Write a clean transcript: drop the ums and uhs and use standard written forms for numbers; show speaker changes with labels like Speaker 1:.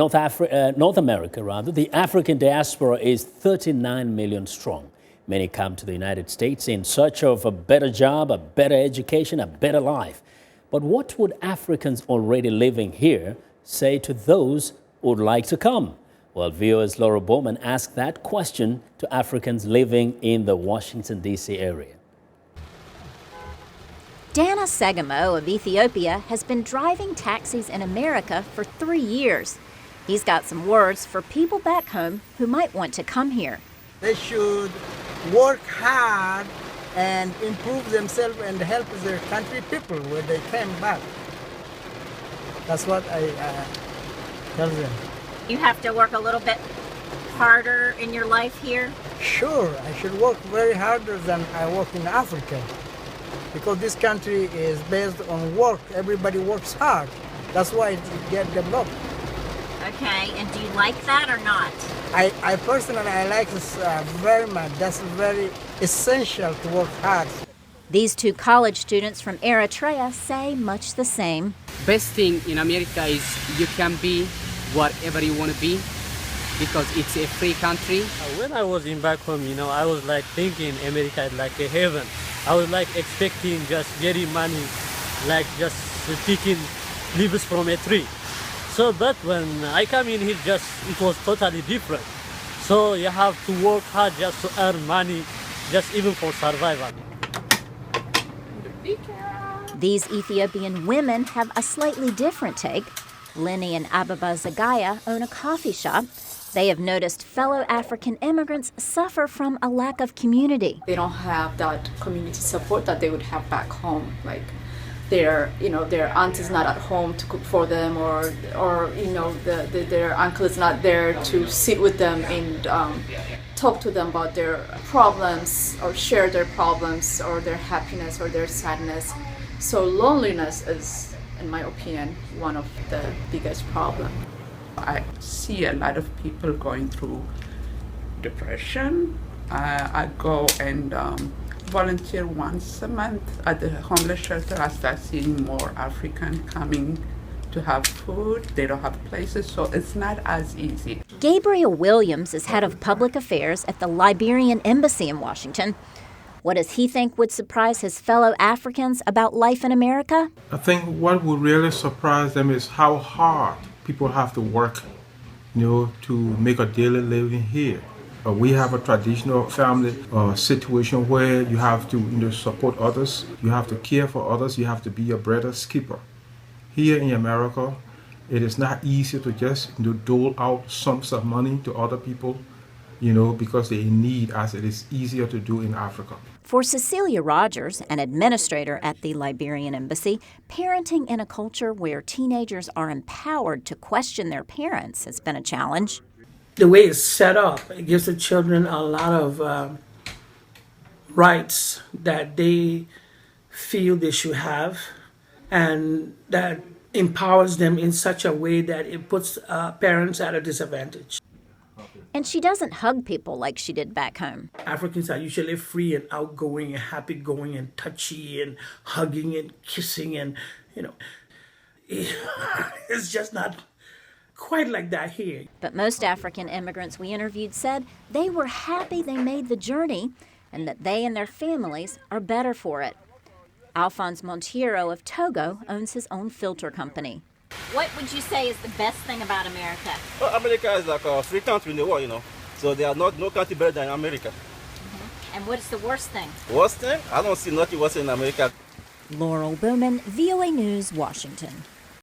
Speaker 1: North America, the African diaspora is 39 million strong. Many come to the United States in search of a better job, a better education, a better life. But what would Africans already living here say to those who would like to come? Well, viewers, Laurel Bowman asked that question to Africans living in the Washington, D.C. area.
Speaker 2: Dana Segamo of Ethiopia has been driving taxis in America for 3 years. He's got some words for people back home who might want to come here.
Speaker 3: They should work hard and improve themselves and help their country people when they came back. That's what I tell them.
Speaker 2: You have to work a little bit harder in your life here?
Speaker 3: Sure, I should work very harder than I work in Africa. Because this country is based on work. Everybody works hard. That's why it gets developed.
Speaker 2: Okay, and do you like that or not?
Speaker 3: I personally, I like this very much. That's very essential to work hard.
Speaker 2: These two college students from Eritrea say much the same.
Speaker 4: Best thing in America is you can be whatever you want to be because it's a free country.
Speaker 5: When I was in back home, I was like thinking America is like a heaven. I was like expecting just getting money, like just picking leaves from a tree. So, but when I come in here, it was totally different. So you have to work hard just to earn money, just even for survival.
Speaker 2: These Ethiopian women have a slightly different take. Lene and Abeba Tsegaye own a coffee shop. They have noticed fellow African immigrants suffer from a lack of community.
Speaker 6: They don't have that community support that they would have back home. Like their aunt is not at home to cook for them, or their uncle is not there to sit with them and talk to them about their problems or share their problems or their happiness or their sadness. So loneliness is, in my opinion, one of the biggest problems.
Speaker 7: I see a lot of people going through depression. I go and volunteer once a month at the homeless shelter. I start seeing more African coming to have food. They don't have places, so it's not as easy.
Speaker 2: Gabriel Williams is head of public affairs at the Liberian Embassy in Washington. What does he think would surprise his fellow Africans about life in America?
Speaker 8: I think what would really surprise them is how hard people have to work, to make a daily living here. We have a traditional family situation where you have to support others, you have to care for others, you have to be your brother's keeper. Here in America, it is not easy to just dole out sums of money to other people, because they in need, as it is easier to do in Africa.
Speaker 2: For Cecelia Rogers, an administrator at the Liberian Embassy, parenting in a culture where teenagers are empowered to question their parents has been a challenge.
Speaker 9: The way it's set up, it gives the children a lot of rights that they feel they should have, and that empowers them in such a way that it puts parents at a disadvantage.
Speaker 2: And she doesn't hug people like she did back home.
Speaker 9: Africans are usually free and outgoing and happy-going and touchy and hugging and kissing and, it's just not quite like that here.
Speaker 2: But most African immigrants we interviewed said they were happy they made the journey and that they and their families are better for it. Alphonse Monteiro of Togo owns his own filter company. What would you say is the best thing about America?
Speaker 10: Well, America is like a free country in the world, So there are no country better than America.
Speaker 2: Mm-hmm. And what is the worst thing?
Speaker 10: Worst thing? I don't see nothing worse in America.
Speaker 2: Laurel Bowman, VOA News, Washington.